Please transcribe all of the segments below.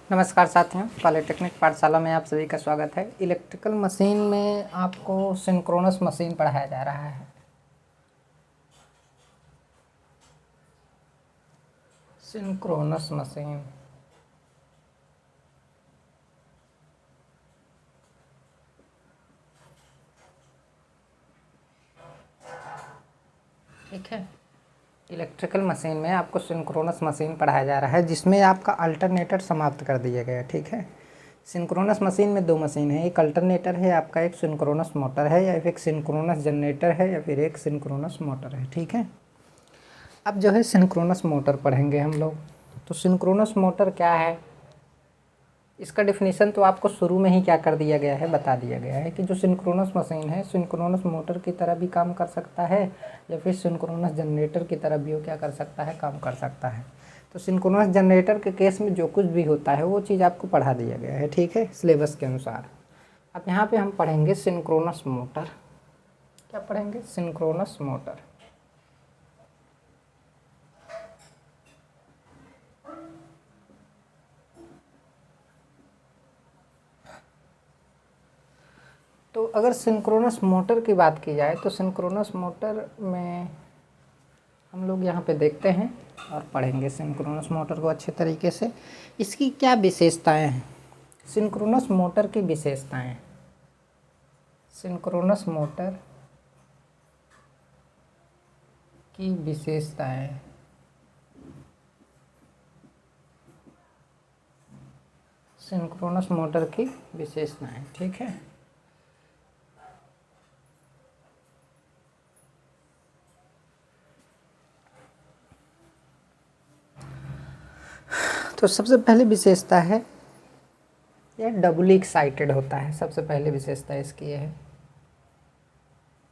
नमस्कार साथियों, पॉलिटेक्निक पाठशाला में आप सभी का स्वागत है। इलेक्ट्रिकल मशीन में आपको सिंक्रोनस मशीन पढ़ाया जा रहा है। सिंक्रोनस मशीन ठीक है। इलेक्ट्रिकल मशीन में आपको सिंक्रोनस मशीन पढ़ाया जा रहा है, जिसमें आपका अल्टरनेटर समाप्त कर दिया गया है। ठीक है। सिंक्रोनस मशीन में दो मशीन है, एक अल्टरनेटर है आपका, एक सिंक्रोनस मोटर है, या फिर एक सिंक्रोनस जनरेटर है, या फिर एक सिंक्रोनस मोटर है। ठीक है। अब जो है सिंक्रोनस मोटर पढ़ेंगे हम लोग। तो सिंक्रोनस मोटर क्या है, इसका डेफिनेशन तो आपको शुरू में ही क्या कर दिया गया है, बता दिया गया है कि जो सिंक्रोनस मशीन है सिंक्रोनस मोटर की तरह भी काम कर सकता है, या फिर सिंक्रोनस जनरेटर की तरह भी वो क्या कर सकता है, काम कर सकता है। तो सिंक्रोनस जनरेटर के केस में जो कुछ भी होता है वो चीज़ आपको पढ़ा दिया गया है। ठीक है, सिलेबस के अनुसार। अब यहाँ पे हम पढ़ेंगे सिंक्रोनस मोटर। क्या पढ़ेंगे? Synchronous motor. तो अगर सिंक्रोनस मोटर की बात की जाए तो सिंक्रोनस मोटर में हम लोग यहाँ पे देखते हैं और पढ़ेंगे सिंक्रोनस मोटर को अच्छे तरीके से। इसकी क्या विशेषताएं हैं? सिंक्रोनस मोटर की विशेषताएं। सिंक्रोनस मोटर की विशेषताएं। सिंक्रोनस मोटर की विशेषताएं। ठीक है। तो सबसे पहली विशेषता है यह डबली एक्साइटेड होता है। सबसे पहली विशेषता इसकी यह है,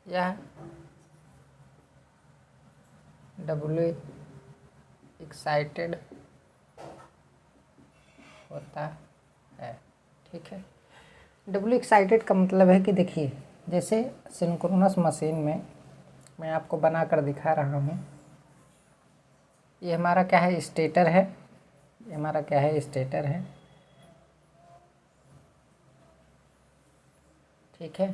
यह डबली एक्साइटेड होता है। ठीक है। डबली एक्साइटेड का मतलब है कि देखिए, जैसे सिंक्रोनस मशीन में मैं आपको बना कर दिखा रहा हूँ, ये हमारा क्या है, स्टेटर है। ये हमारा क्या है, स्टेटर है। ठीक है।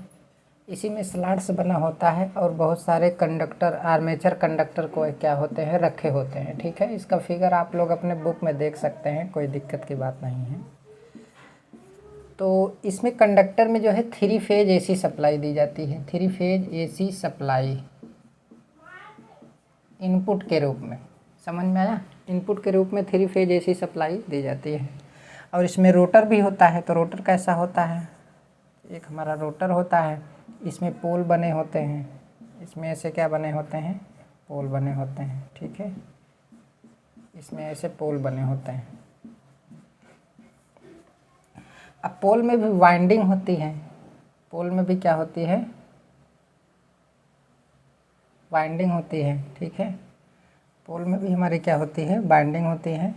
इसी में स्लॉट्स बना होता है और बहुत सारे कंडक्टर, आर्मेचर कंडक्टर को क्या होते हैं, रखे होते हैं। ठीक है। इसका फिगर आप लोग अपने बुक में देख सकते हैं, कोई दिक्कत की बात नहीं है। तो इसमें कंडक्टर में जो है 3 फेज एसी सप्लाई दी जाती है। 3 फेज एसी सप्लाई इनपुट के रूप में, समझ में आया? इनपुट के रूप में 3 फेज एसी सप्लाई दी जाती है। और इसमें रोटर भी होता है। तो रोटर कैसा होता है, एक हमारा रोटर होता है, इसमें पोल बने होते हैं। इसमें ऐसे क्या बने होते हैं, पोल बने होते हैं। ठीक है। इसमें ऐसे पोल बने होते हैं। अब पोल में भी वाइंडिंग होती है। पोल में भी क्या होती है, वाइंडिंग होती है। ठीक है। पोल में भी हमारी क्या होती है, बाइंडिंग होती है।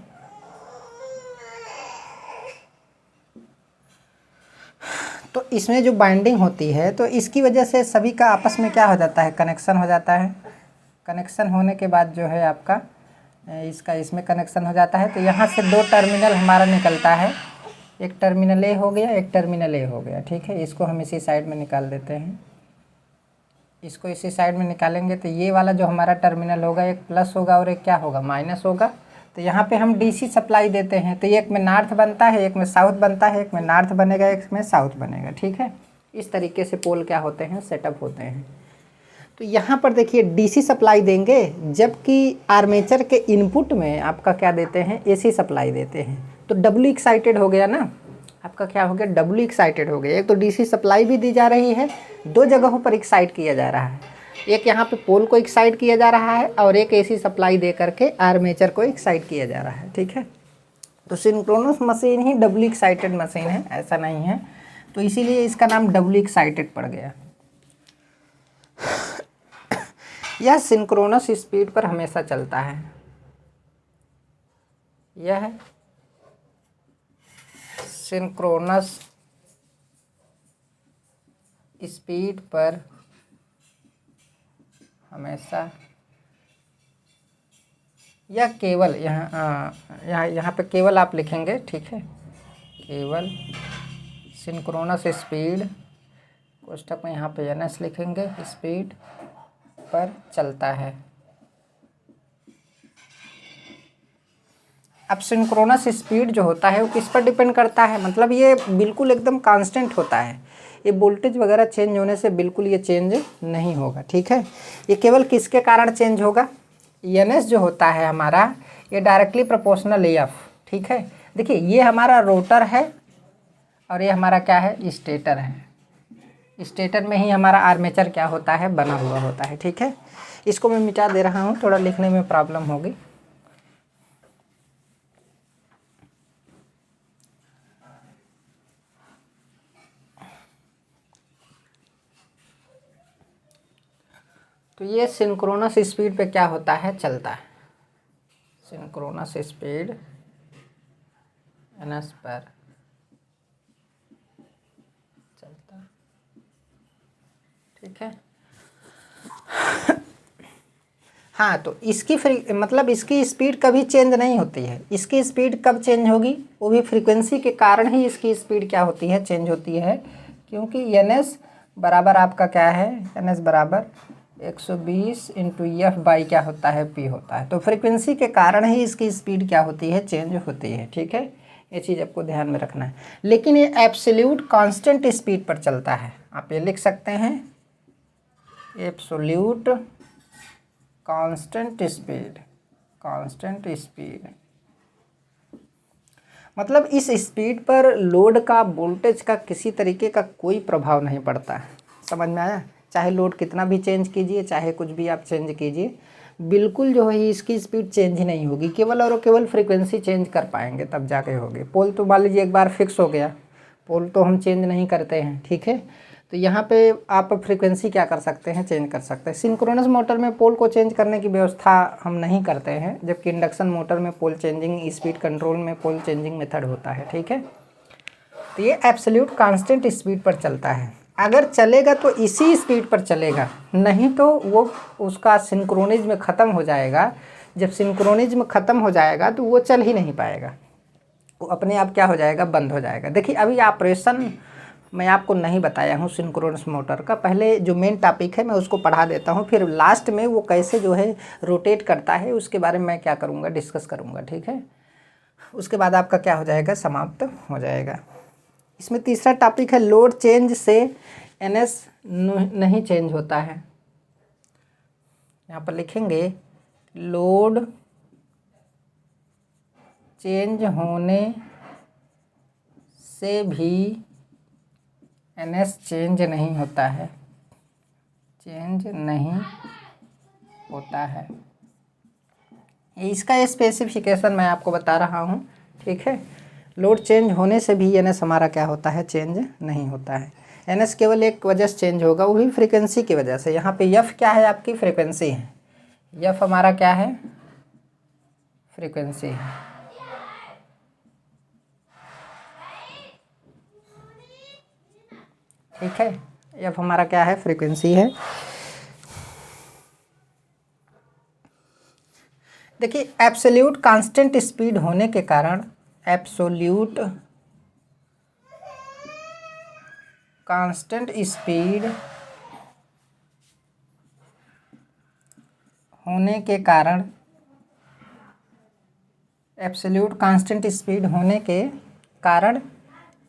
तो इसमें जो बाइंडिंग होती है तो इसकी वजह से सभी का आपस में क्या हो जाता है, कनेक्शन हो जाता है। कनेक्शन होने के बाद जो है आपका इसका इसमें कनेक्शन हो जाता है। तो यहाँ से 2 टर्मिनल हमारा निकलता है, एक टर्मिनल ए हो गया, एक टर्मिनल ए हो गया। ठीक है। इसको हम इसी साइड में निकाल देते हैं। इसको इसी साइड में निकालेंगे तो ये वाला जो हमारा टर्मिनल होगा, एक प्लस होगा और एक क्या होगा, माइनस होगा। तो यहाँ पे हम डीसी सप्लाई देते हैं। तो एक में नॉर्थ बनता है, एक में साउथ बनता है, एक में नॉर्थ बनेगा, एक में साउथ बनेगा। ठीक है। इस तरीके से पोल क्या होते हैं, सेटअप होते हैं। तो यहाँ पर देखिए डीसी सप्लाई देंगे, जबकि आर्मेचर के इनपुट में आपका क्या देते हैं, एसी सप्लाई देते हैं। तो डब्ल्यू एक्साइटेड हो गया ना, आपका क्या हो गया, डब्ल्यू एक्साइटेड हो गया। एक तो डीसी सप्लाई भी दी जा रही है, 2 जगहों पर एक्साइट किया जा रहा है। एक यहाँ पे पोल को एक्साइट किया जा रहा है और एक एसी सप्लाई दे करके आर्मेचर को एक्साइट किया जा रहा है। ठीक है। तो सिंक्रोनस मशीन ही डब्ल्यू एक्साइटेड मशीन है, ऐसा नहीं है। तो इसीलिए इसका नाम डब्ल्यू एक्साइटेड पड़ गया। यह सिंक्रोनस स्पीड पर हमेशा चलता है। यह सिंक्रोनस स्पीड पर हमेशा, यह केवल यहाँ पे केवल आप लिखेंगे। ठीक है। केवल सिंक्रोनस स्पीड, कोष्ठक में यहाँ पे ns लिखेंगे, स्पीड पर चलता है। अब सिंक्रोनस स्पीड जो होता है वो किस पर डिपेंड करता है, मतलब ये बिल्कुल एकदम कांस्टेंट होता है, ये वोल्टेज वगैरह चेंज होने से बिल्कुल ये चेंज नहीं होगा, ठीक है। ये केवल किसके कारण चेंज होगा, ns जो होता है हमारा, ये डायरेक्टली प्रोपोर्शनल EF, ठीक है। देखिए ये हमारा रोटर है और ये हमारा क्या है, स्टेटर है। स्टेटर में ही हमारा आर्मेचर क्या होता है, बना हुआ होता है, ठीक है। इसको मैं मिटा दे रहा हूँ, थोड़ा लिखने में प्रॉब्लम होगी। तो ये सिंक्रोनस स्पीड पे क्या होता है, चलता है। सिंक्रोनस स्पीड ns पर चलता है, ठीक है। हाँ, तो इसकी मतलब इसकी स्पीड कभी चेंज नहीं होती है। इसकी स्पीड कब चेंज होगी, वो भी फ्रीक्वेंसी के कारण ही इसकी स्पीड क्या होती है, चेंज होती है, क्योंकि ns बराबर आपका क्या है, ns बराबर 120 इंटू एफ बाई क्या होता है, p होता है। तो फ्रीक्वेंसी के कारण ही इसकी स्पीड क्या होती है, चेंज होती है, ठीक है। ये चीज़ आपको ध्यान में रखना है। लेकिन ये एब्सोल्यूट कांस्टेंट स्पीड पर चलता है, आप ये लिख सकते हैं, absolute constant speed, constant speed मतलब इस स्पीड पर लोड का, वोल्टेज का किसी तरीके का कोई प्रभाव नहीं पड़ता। समझ में आया, चाहे लोड कितना भी चेंज कीजिए, चाहे कुछ भी आप चेंज कीजिए, बिल्कुल जो है इसकी स्पीड चेंज ही नहीं होगी। केवल और केवल फ्रीक्वेंसी चेंज कर पाएंगे तब जाके होगी। पोल तो मान लीजिए एक बार फिक्स हो गया, पोल तो हम चेंज नहीं करते हैं, ठीक है। तो यहाँ पे आप फ्रीक्वेंसी क्या कर सकते हैं, चेंज कर सकते हैं। सिंक्रोनस मोटर में पोल को चेंज करने की व्यवस्था हम नहीं करते हैं, जबकि इंडक्शन मोटर में पोल चेंजिंग, स्पीड कंट्रोल में पोल चेंजिंग मेथड होता है, ठीक है। तो ये एब्सोल्यूट कांस्टेंट स्पीड पर चलता है। अगर चलेगा तो इसी स्पीड पर चलेगा, नहीं तो वो उसका सिंक्रोनिज्म ख़त्म हो जाएगा। जब सिंक्रोनिज्म ख़त्म हो जाएगा तो वो चल ही नहीं पाएगा, वो अपने आप क्या हो जाएगा, बंद हो जाएगा। देखिए अभी ऑपरेशन मैं आपको नहीं बताया हूँ सिंक्रोनस मोटर का, पहले जो मेन टॉपिक है मैं उसको पढ़ा देता हूँ, फिर लास्ट में वो कैसे जो है रोटेट करता है उसके बारे में मैं क्या करूँगा, डिस्कस करूँगा, ठीक है। उसके बाद आपका क्या हो जाएगा, समाप्त हो जाएगा। इसमें तीसरा टॉपिक है लोड चेंज से ns नहीं चेंज होता है। यहाँ पर लिखेंगे लोड चेंज होने से भी ns चेंज नहीं होता है, चेंज नहीं होता है। इसका स्पेसिफिकेशन मैं आपको बता रहा हूँ, ठीक है। लोड चेंज होने से भी ns हमारा क्या होता है, चेंज नहीं होता है। ns केवल एक वजह से चेंज होगा, वो भी फ्रीक्वेंसी की वजह से। यहाँ पे f क्या है, आपकी फ्रीक्वेंसी है, f हमारा क्या है, फ्रीक्वेंसी है, ठीक है। f हमारा क्या है, फ्रीक्वेंसी है। देखिए एब्सोल्यूट कांस्टेंट स्पीड होने के कारण, एब्सोल्यूट कांस्टेंट स्पीड होने के कारण, एब्सोल्यूट कांस्टेंट स्पीड होने के कारण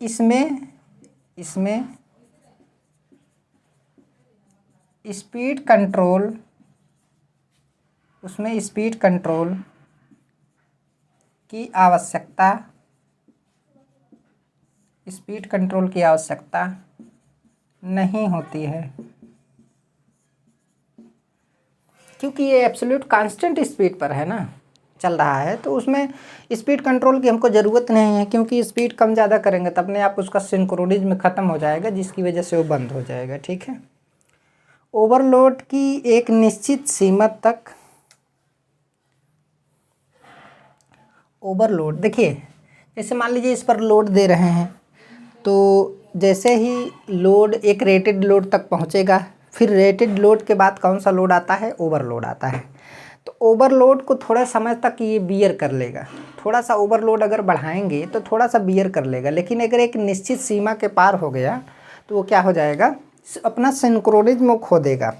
इसमें स्पीड कंट्रोल, उसमें स्पीड कंट्रोल की आवश्यकता, स्पीड कंट्रोल की आवश्यकता नहीं होती है, क्योंकि ये एब्सोल्यूट कांस्टेंट स्पीड पर है ना, चल रहा है। तो उसमें स्पीड कंट्रोल की हमको ज़रूरत नहीं है, क्योंकि स्पीड कम ज़्यादा करेंगे तब अपने आप उसका सिंक्रोनिज्म ख़त्म हो जाएगा, जिसकी वजह से वो बंद हो जाएगा, ठीक है। ओवरलोड की एक निश्चित सीमा तक, ओवरलोड देखिए जैसे मान लीजिए इस पर लोड दे रहे हैं, तो जैसे ही लोड एक रेटेड लोड तक पहुंचेगा, फिर रेटेड लोड के बाद कौन सा लोड आता है, ओवरलोड आता है। तो ओवरलोड को थोड़ा समय तक ये बियर कर लेगा, थोड़ा सा ओवरलोड अगर बढ़ाएंगे तो थोड़ा सा बियर कर लेगा, लेकिन अगर एक निश्चित सीमा के पार हो गया तो वो क्या हो जाएगा, अपना सिंक्रोनिज्म खो देगा।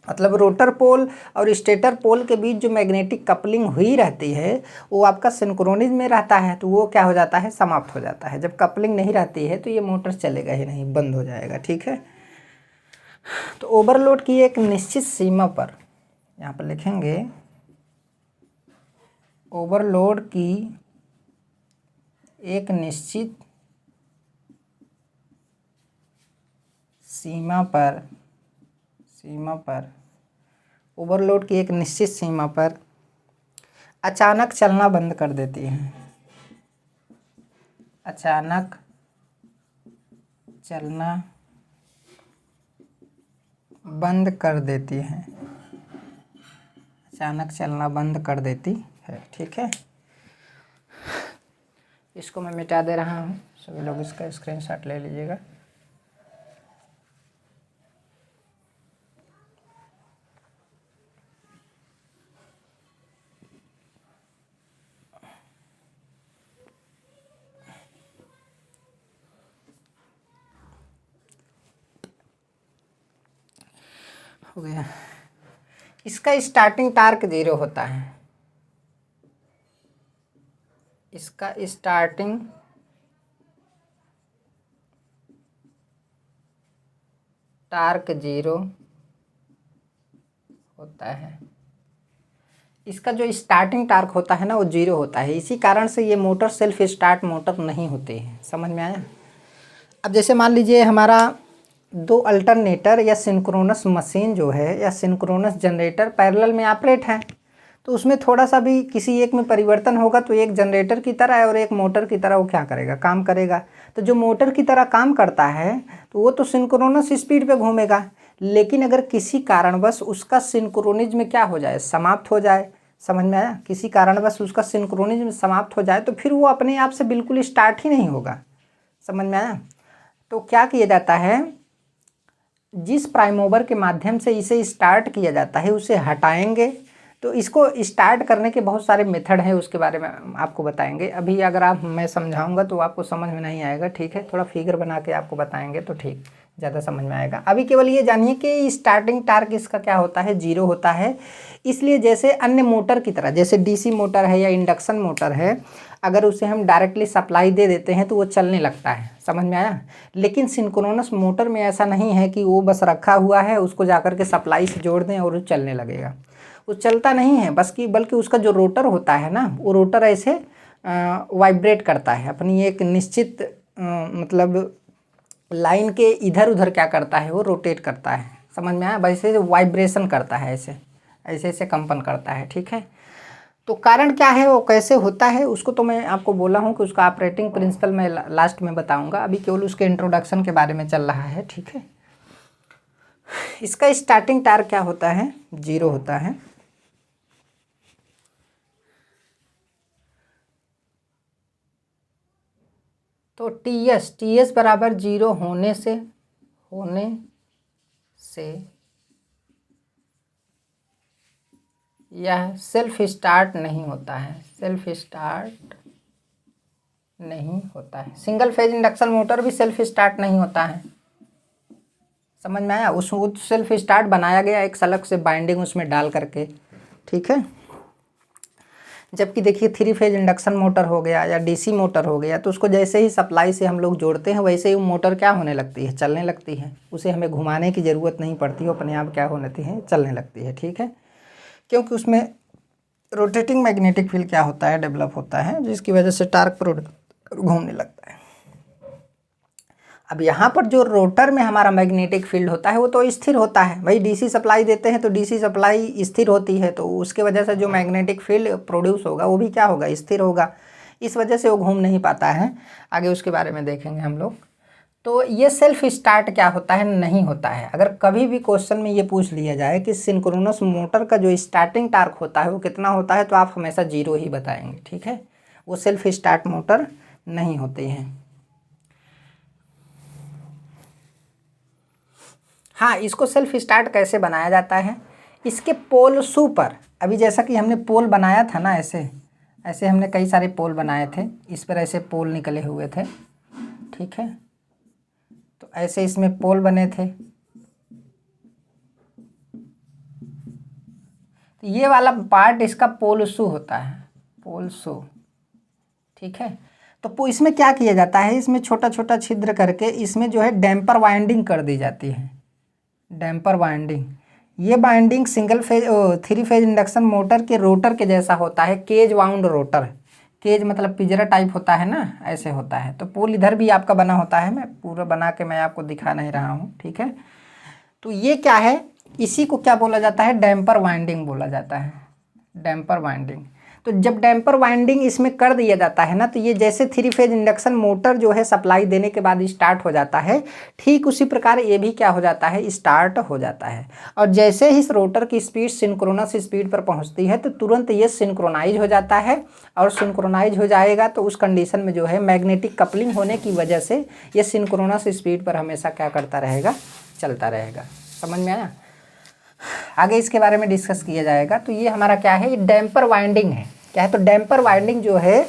मतलब रोटर पोल और स्टेटर पोल के बीच जो मैग्नेटिक कपलिंग हुई रहती है वो आपका सिंक्रोनिज्म में रहता है, तो वो क्या हो जाता है, समाप्त हो जाता है। जब कपलिंग नहीं रहती है तो ये मोटर चलेगा ही नहीं, बंद हो जाएगा। ठीक है, तो ओवरलोड की एक निश्चित सीमा पर, यहाँ पर लिखेंगे ओवरलोड की एक निश्चित सीमा पर ओवरलोड की एक निश्चित सीमा पर अचानक चलना बंद कर देती है। अचानक चलना बंद कर देती है। अचानक चलना बंद कर देती है। ठीक है, इसको मैं मिटा दे रहा हूँ, सभी लोग इसका स्क्रीनशॉट ले लीजिएगा। हो गया। इसका स्टार्टिंग टार्क 0 होता है। इसका स्टार्टिंग टार्क 0 होता है। इसका जो स्टार्टिंग टार्क होता है ना वो 0 होता है। इसी कारण से ये मोटर सेल्फ स्टार्ट मोटर नहीं होते हैं। समझ में आया? अब जैसे मान लीजिए हमारा 2 अल्टरनेटर या सिंक्रोनस मशीन जो है या सिंक्रोनस जनरेटर पैरेलल में ऑपरेट है, तो उसमें थोड़ा सा भी किसी एक में परिवर्तन होगा तो एक जनरेटर की तरह है और एक मोटर की तरह वो क्या करेगा, काम करेगा। तो जो मोटर की तरह काम करता है तो वो तो सिंक्रोनस स्पीड पे घूमेगा, लेकिन अगर किसी कारणवश उसका सिंक्रोनिज्म क्या हो जाए, समाप्त हो जाए। समझ में आया? किसी कारणवश उसका सिंक्रोनिज्म समाप्त हो जाए तो फिर वो अपने आप से बिल्कुल स्टार्ट ही नहीं होगा। समझ में आया? तो क्या किया जाता है, जिस प्राइम मूवर के माध्यम से इसे स्टार्ट किया जाता है उसे हटाएंगे। तो इसको स्टार्ट करने के बहुत सारे मेथड हैं, उसके बारे में आपको बताएंगे। अभी अगर मैं समझाऊंगा तो आपको समझ में नहीं आएगा। ठीक है, थोड़ा फिगर बना के आपको बताएंगे तो ठीक ज़्यादा समझ में आएगा। अभी केवल ये जानिए कि स्टार्टिंग टार्क इसका क्या होता है, 0 होता है। इसलिए जैसे अन्य मोटर की तरह, जैसे डीसी मोटर है या इंडक्शन मोटर है, अगर उसे हम डायरेक्टली सप्लाई दे देते हैं तो वो चलने लगता है। समझ में आया? लेकिन सिंक्रोनस मोटर में ऐसा नहीं है कि वो बस रखा हुआ है, उसको जाकर के सप्लाई से जोड़ दें और वो चलने लगेगा। वो चलता नहीं है बल्कि उसका जो रोटर होता है ना, वो रोटर ऐसे वाइब्रेट करता है अपनी एक निश्चित मतलब लाइन के इधर उधर क्या करता है, वो रोटेट करता है। समझ में आया? वैसे वाइब्रेशन करता है, ऐसे ऐसे ऐसे कंपन करता है। ठीक है, तो कारण क्या है, वो कैसे होता है, उसको तो मैं आपको बोला हूँ कि उसका ऑपरेटिंग प्रिंसिपल मैं लास्ट में बताऊँगा। अभी केवल उसके इंट्रोडक्शन के बारे में चल रहा है। ठीक है, इसका स्टार्टिंग टार्क क्या होता है, 0 होता है। तो टी एस बराबर 0 होने से यह सेल्फ स्टार्ट नहीं होता है। सेल्फ स्टार्ट नहीं होता है। सिंगल फेज इंडक्शन मोटर भी सेल्फ स्टार्ट नहीं होता है। समझ में आया? उस सेल्फ स्टार्ट बनाया गया एक अलग से बाइंडिंग उसमें डाल करके। ठीक है, जबकि देखिए 3 फेज इंडक्शन मोटर हो गया या डीसी मोटर हो गया, तो उसको जैसे ही सप्लाई से हम लोग जोड़ते हैं वैसे ही वो मोटर क्या होने लगती है, चलने लगती है। उसे हमें घुमाने की ज़रूरत नहीं पड़ती, वो अपने आप क्या होने लगती है, चलने लगती है। ठीक है, क्योंकि उसमें रोटेटिंग मैग्नेटिक फील्ड क्या होता है, डेवलप होता है, जिसकी वजह से टार्क प्रोड्यूस घूमने लगता है। अब यहाँ पर जो रोटर में हमारा मैग्नेटिक फील्ड होता है वो तो स्थिर होता है। भाई डीसी सप्लाई देते हैं तो डीसी सप्लाई स्थिर होती है, तो उसके वजह से जो मैग्नेटिक फील्ड प्रोड्यूस होगा वो भी क्या होगा, स्थिर होगा। इस वजह से वो घूम नहीं पाता है। आगे उसके बारे में देखेंगे हम लोग। तो ये सेल्फ स्टार्ट क्या होता है, नहीं होता है। अगर कभी भी क्वेश्चन में ये पूछ लिया जाए कि सिंक्रोनस मोटर का जो स्टार्टिंग टार्क होता है वो कितना होता है, तो आप हमेशा 0 ही बताएंगे। ठीक है, वो सेल्फ स्टार्ट मोटर नहीं होते हैं। हाँ, इसको सेल्फ स्टार्ट कैसे बनाया जाता है, इसके पोल शू पर, अभी जैसा कि हमने पोल बनाया था ना ऐसे, ऐसे हमने कई सारे पोल बनाए थे, इस पर ऐसे पोल निकले हुए थे, ठीक है। तो ऐसे इसमें पोल बने थे। तो ये वाला पार्ट इसका पोल शू होता है, पोल शू, ठीक है। तो इसमें क्या किया जाता है, इसमें छोटा छोटा छिद्र करके इसमें जो है डैम्पर वाइंडिंग कर दी जाती है, डैम्पर वाइंडिंग। ये binding single phase 3 phase induction motor के रोटर के जैसा होता है, केज वाउंड रोटर। केज मतलब पिंजरा टाइप होता है ना, ऐसे होता है। तो पोल इधर भी आपका बना होता है, मैं पूरा बना के मैं आपको दिखा नहीं रहा हूँ, ठीक है। तो ये क्या है, इसी को क्या बोला जाता है, डैम्पर वाइंडिंग बोला जाता है, डैम्पर वाइंडिंग। तो जब डैम्पर वाइंडिंग इसमें कर दिया जाता है ना, तो ये जैसे 3 फेज इंडक्शन मोटर जो है सप्लाई देने के बाद स्टार्ट हो जाता है, ठीक उसी प्रकार ये भी क्या हो जाता है, स्टार्ट हो जाता है। और जैसे ही इस रोटर की स्पीड सिंक्रोनस स्पीड पर पहुंचती है तो तुरंत ये सिंक्रोनाइज हो जाता है। और सिंक्रोनाइज हो जाएगा तो उस कंडीशन में जो है मैग्नेटिक कपलिंग होने की वजह से ये सिंक्रोनस स्पीड पर हमेशा क्या करता रहेगा, चलता रहेगा। समझ में आया? आगे इसके बारे में डिस्कस किया जाएगा। तो ये हमारा क्या है, ये डैम्पर वाइंडिंग है। क्या है, तो डैम्पर वाइंडिंग जो है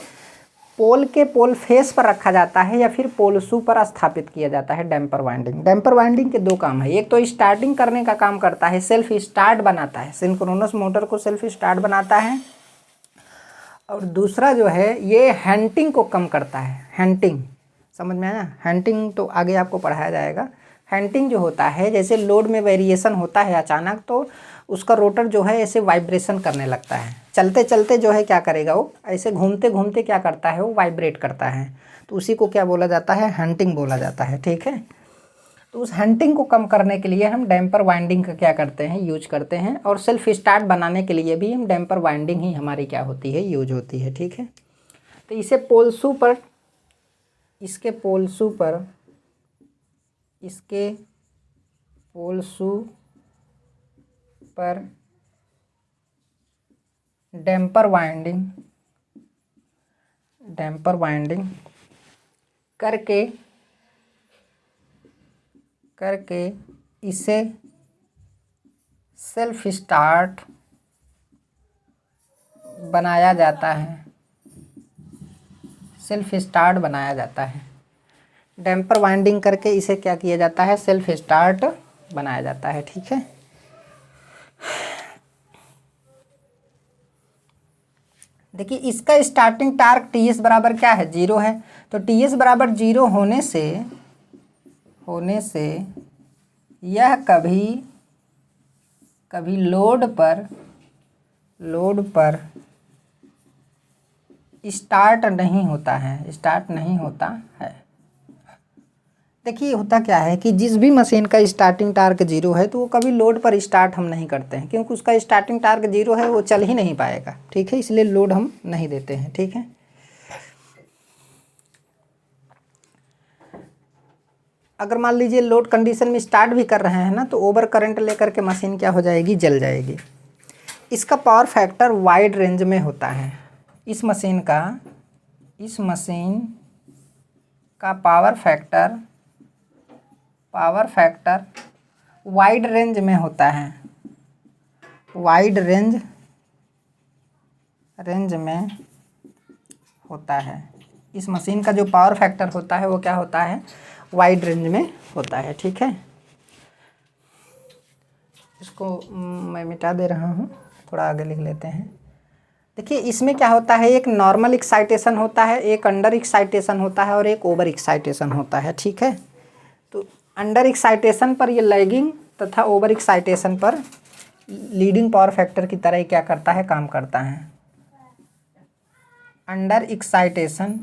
पोल के पोल फेस पर रखा जाता है या फिर पोल शू पर स्थापित किया जाता है डैम्पर वाइंडिंग। डैम्पर वाइंडिंग के दो काम है, एक तो स्टार्टिंग करने का काम करता है, सेल्फ स्टार्ट बनाता है, सिंक्रोनस मोटर को सेल्फ स्टार्ट बनाता है। और दूसरा जो है ये हैंटिंग को कम करता है, हैंटिंग, समझ में आया? हैंटिंग तो आगे आपको पढ़ाया जाएगा। हैंटिंग जो होता है, जैसे लोड में वेरिएशन होता है अचानक, तो उसका रोटर जो है ऐसे वाइब्रेशन करने लगता है, चलते चलते जो है क्या करेगा, वो ऐसे घूमते घूमते क्या करता है, वो वाइब्रेट करता है। तो उसी को क्या बोला जाता है, हैंटिंग बोला जाता है, ठीक है। तो उस हैंटिंग को कम करने के लिए हम डैम्पर वाइंडिंग का क्या करते हैं, यूज करते हैं। और सेल्फ स्टार्ट बनाने के लिए भी हम डैम्पर वाइंडिंग ही हमारी क्या होती है, यूज होती है, ठीक है। तो इसे पोल शू पर, इसके पोल शू पर, इसके पोल शू पर डैम्पर वाइंडिंग, डैम्पर वाइंडिंग करके इसे सेल्फ स्टार्ट बनाया जाता है, सेल्फ स्टार्ट बनाया जाता है। डैम्पर वाइंडिंग करके इसे क्या किया जाता है, सेल्फ स्टार्ट बनाया जाता है, ठीक है। देखिए इसका स्टार्टिंग टार्क टीएस बराबर क्या है, 0 है। तो टीएस बराबर 0 होने से यह कभी लोड पर स्टार्ट नहीं होता है, स्टार्ट नहीं होता है। देखिए होता क्या है कि जिस भी मशीन का स्टार्टिंग टार्क 0 है तो वो कभी लोड पर स्टार्ट हम नहीं करते हैं, क्योंकि उसका स्टार्टिंग टार्क 0 है, वो चल ही नहीं पाएगा, ठीक है। इसलिए लोड हम नहीं देते हैं, ठीक है। अगर मान लीजिए लोड कंडीशन में स्टार्ट भी कर रहे हैं ना, तो ओवर करंट लेकर के मशीन क्या हो जाएगी, जल जाएगी। इसका पावर फैक्टर वाइड रेंज में होता है। इस मशीन का पावर फैक्टर वाइड रेंज में होता है, वाइड रेंज में होता है। इस मशीन का जो पावर फैक्टर होता है वो क्या होता है, वाइड रेंज में होता है, ठीक है। इसको मैं मिटा दे रहा हूँ, थोड़ा आगे लिख लेते हैं। देखिए इसमें क्या होता है, एक नॉर्मल एक्साइटेशन होता है, एक अंडर एक्साइटेशन होता है और एक ओवर एक्साइटेशन होता है, ठीक है। तो अंडर एक्साइटेशन पर ये लैगिंग तथा ओवर एक्साइटेशन पर लीडिंग पावर फैक्टर की तरह ही क्या करता है, काम करता है। अंडर एक्साइटेशन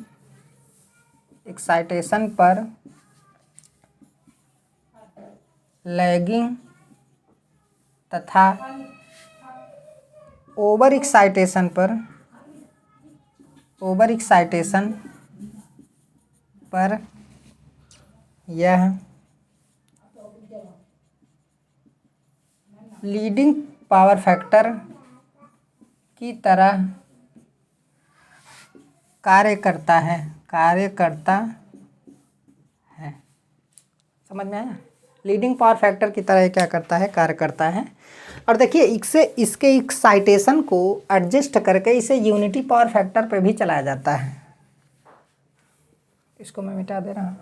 पर लैगिंग तथा ओवर एक्साइटेशन पर यह लीडिंग पावर फैक्टर की तरह कार्य करता है। समझ में आया? लीडिंग पावर फैक्टर की तरह क्या करता है, कार्य करता है। और देखिए इसके एक्साइटेशन को एडजस्ट करके इसे यूनिटी पावर फैक्टर पे भी चलाया जाता है। इसको मैं मिटा दे रहा हूँ।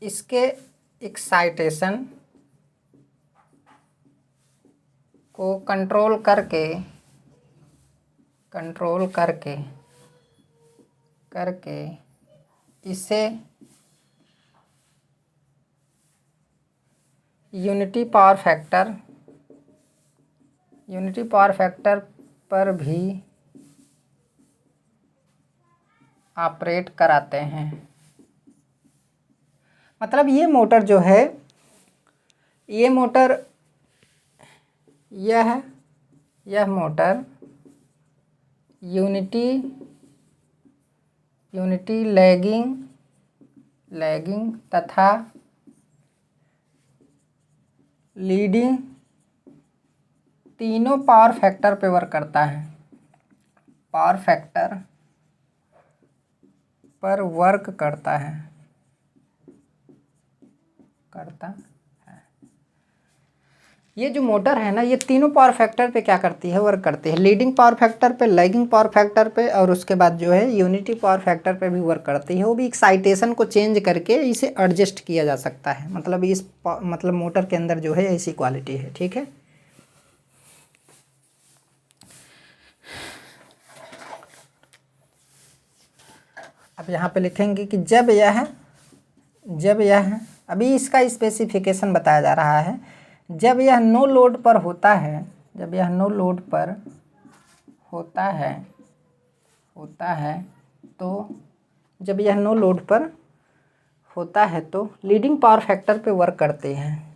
इसके एक्साइटेशन को कंट्रोल करके इसे यूनिटी पावर फैक्टर पर भी ऑपरेट कराते हैं। मतलब ये मोटर जो है, ये मोटर, यह मोटर यूनिटी लैगिंग तथा लीडिंग तीनों पावर फैक्टर पे वर्क करता है। पावर फैक्टर पर वर्क करता है। ये जो मोटर है ना, ये तीनों पावर फैक्टर पे क्या करती है, वर्क करती है। लीडिंग पावर फैक्टर पे, लैगिंग पावर फैक्टर पे, और उसके बाद जो है यूनिटी पावर फैक्टर पे भी वर्क करती है। वो भी एक्साइटेशन को चेंज करके इसे एडजस्ट किया जा सकता है। मतलब मतलब मोटर के अंदर जो है ऐसी क्वालिटी है, ठीक है। अब यहाँ पे लिखेंगे कि जब यह अभी इसका स्पेसिफिकेशन बताया जा रहा है। जब यह नो लोड पर होता है, तो लीडिंग पावर फैक्टर पे वर्क करते हैं।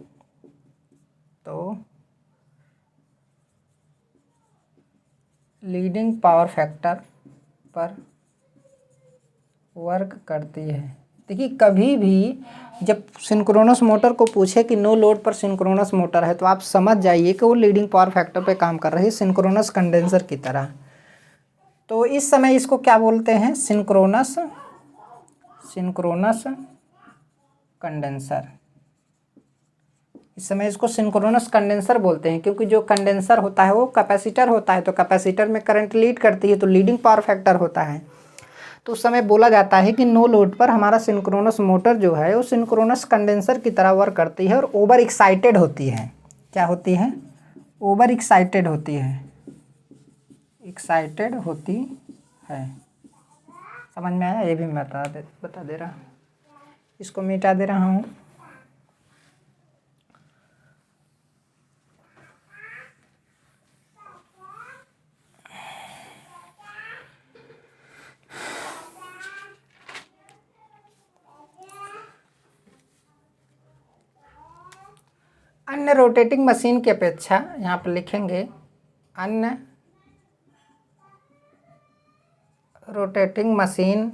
लीडिंग पावर फैक्टर पर वर्क करती है। देखिए कभी भी जब सिंक्रोनस मोटर को पूछे कि नो लोड पर सिंक्रोनस मोटर है, तो आप समझ जाइए कि वो लीडिंग पावर फैक्टर पे काम कर रही है, सिंक्रोनस कंडेंसर की तरह। तो इस समय इसको क्या बोलते हैं, सिंक्रोनस कंडेंसर। इस समय इसको सिंक्रोनस कंडेंसर बोलते हैं, क्योंकि जो कंडेंसर होता है वो कैपेसिटर होता है। तो कैपेसिटर में करंट लीड करती है, तो लीडिंग पावर फैक्टर होता है। तो उस समय बोला जाता है कि नो लोड पर हमारा सिंक्रोनस मोटर जो है वो सिंक्रोनस कंडेंसर की तरह वर्क करती है और ओवर एक्साइटेड होती है। क्या होती है, ओवर एक्साइटेड होती है। समझ में आया? ये भी मैं बता दे रहा हूँ। इसको मिटा दे रहा हूँ। अन्य रोटेटिंग मशीन की अपेक्षा, यहाँ पर लिखेंगे अन्य रोटेटिंग मशीन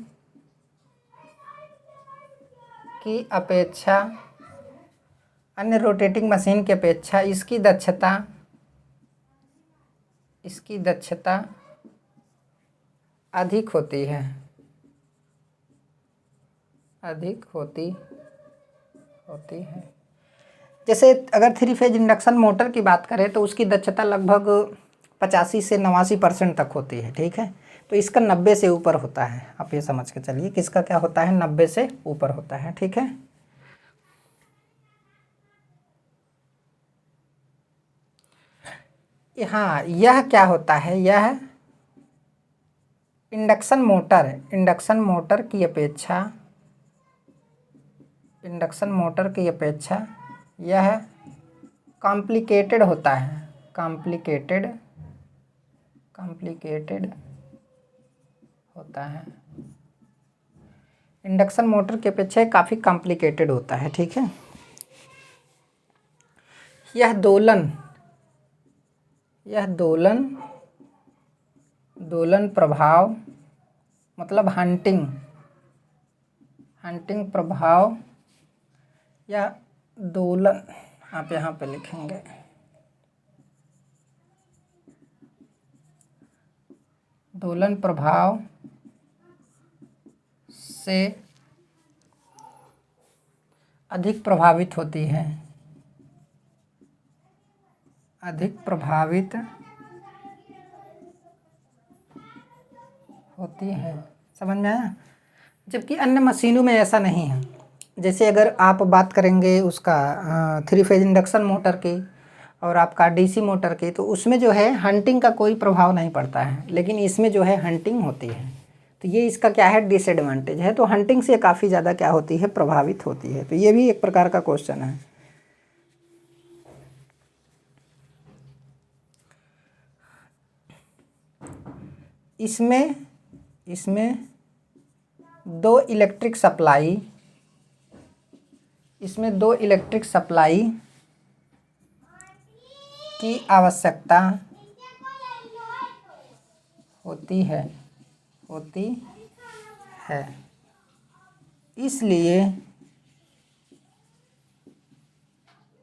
की अपेक्षा इसकी दक्षता अधिक होती है। जैसे अगर 3 फेज इंडक्शन मोटर की बात करें तो उसकी दक्षता लगभग 85 से 89% तक होती है, ठीक है। तो इसका 90 से ऊपर होता है। आप ये समझ के चलिए किसका क्या होता है, 90 से ऊपर होता है, ठीक है। हाँ, यह क्या होता है, यह इंडक्शन मोटर की अपेक्षा यह कॉम्प्लिकेटेड होता है। कॉम्प्लिकेटेड होता है। इंडक्शन मोटर की अपेक्षा काफ़ी कॉम्प्लिकेटेड होता है, ठीक है। यह दोलन प्रभाव, मतलब हंटिंग प्रभाव या दोलन आप यहाँ पे लिखेंगे दोलन प्रभाव से अधिक प्रभावित होती है, अधिक प्रभावित होती है। समझ में आया? जबकि अन्य मशीनों में ऐसा नहीं है। जैसे अगर आप बात करेंगे उसका 3 फेज इंडक्शन मोटर की और आपका डीसी मोटर की, तो उसमें जो है हंटिंग का कोई प्रभाव नहीं पड़ता है, लेकिन इसमें जो है हंटिंग होती है। तो ये इसका क्या है, डिसएडवांटेज है। तो हंटिंग से काफ़ी ज़्यादा क्या होती है, प्रभावित होती है। तो ये भी एक प्रकार का क्वेश्चन है। इसमें दो इलेक्ट्रिक सप्लाई की आवश्यकता होती है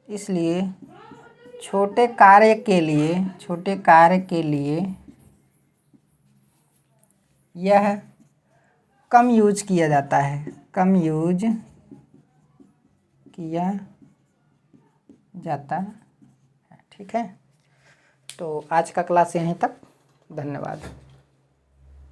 इसलिए छोटे कार्य के लिए यह कम यूज किया जाता है, ठीक है। तो आज का क्लास यहीं तक। धन्यवाद।